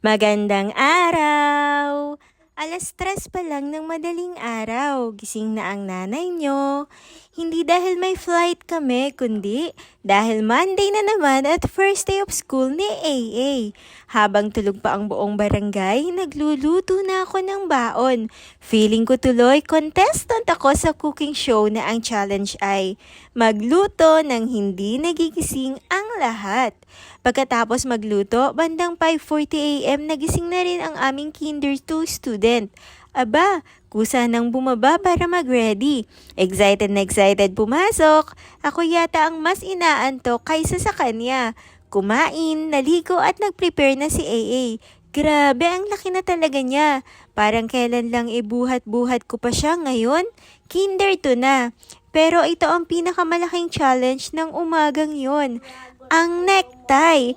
Magandang araw! 3:00 pa lang ng madaling araw, gising na ang nanay nyo. Hindi dahil may flight kami, kundi dahil Monday na naman at first day of school ni AA. Habang tulog pa ang buong barangay, nagluluto na ako ng baon. Feeling ko tuloy contestant ako sa cooking show na ang challenge ay magluto ng hindi nagigising ang lahat. Pagkatapos magluto, bandang 5:40 AM nagising na rin ang aming Kinder 2 student. Aba, kusa nang bumaba para mag-ready. Excited na excited pumasok. Ako yata ang mas inaantok kaysa sa kanya. Kumain, naligo at nag-prepare na si AA. Grabe, ang laki na talaga niya. Parang kailan lang ibuhat-buhat ko pa siya ngayon. Kinder 2 na. Pero ito ang pinakamalaking challenge ng umagang yon, ang necktie.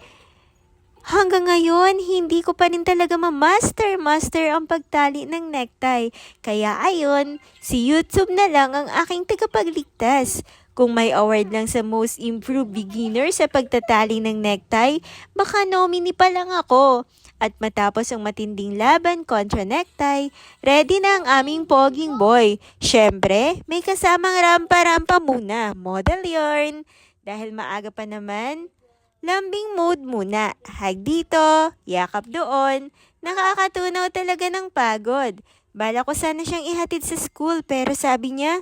Hanggang ngayon, hindi ko pa rin talaga ma-master ang pagtali ng necktie. Kaya ayon, si YouTube na lang ang aking tagapagligtas. Kung may award lang sa Most Improved Beginner sa pagtatali ng necktie, baka nominee pa lang ako. At matapos ang matinding laban kontra necktie, ready na ang aming poging boy. Syempre, may kasamang rampa-rampa muna, model yarn. Dahil maaga pa naman, lambing mode muna. Hag dito, yakap doon. Nakakatunaw talaga ng pagod. Bala ko sana siyang ihatid sa school pero sabi niya,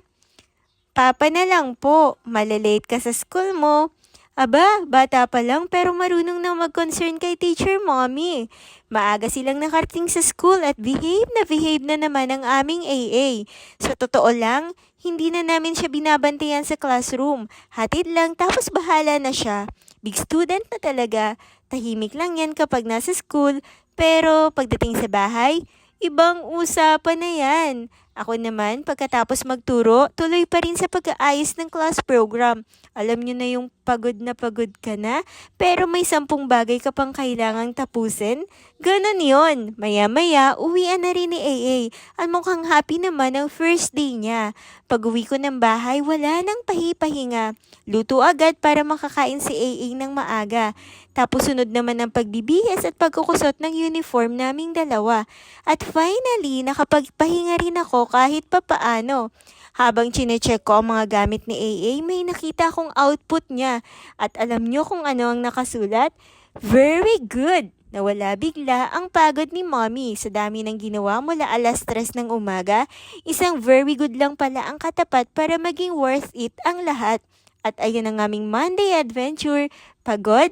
"Papa na lang po, malalate ka sa school mo." Aba, bata pa lang pero marunong na mag-concern kay teacher mommy. Maaga silang nakarating sa school at behave na naman ang aming AA. Sa totoo lang, hindi na namin siya binabantayan sa classroom. Hatid lang tapos bahala na siya. Big student na talaga. Tahimik lang yan kapag nasa school. Pero pagdating sa bahay, ibang usapan na yan. Ako naman, pagkatapos magturo, tuloy pa rin sa pag-aayos ng class program. Alam nyo na yung pagod na pagod ka na, pero may 10 bagay ka pang kailangang tapusin. Ganon yon. Maya-maya, uwian na rin ni AA. At mukhang happy naman ang first day niya. Pag-uwi ko ng bahay, wala nang pahi-pahinga. Luto agad para makakain si AA ng maaga. Tapos sunod naman ang pagbibihis at pagkukusot ng uniform naming dalawa. At finally, nakapagpahinga rin ako kahit papaano. Habang chinecheck ko ang mga gamit ni AA, may nakita akong output niya. At alam nyo kung ano ang nakasulat? Very good! Nawala bigla ang pagod ni mommy sa dami ng ginawa mula 3:00 ng umaga. Isang very good lang pala ang katapat para maging worth it ang lahat. At ayun ang aming Monday adventure. Pagod?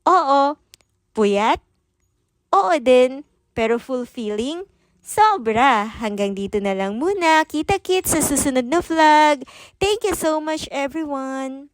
Oo. Puyat? Oo din. Pero fulfilling? Sobra! Hanggang dito na lang muna. Kita-kits sa susunod na vlog. Thank you so much everyone!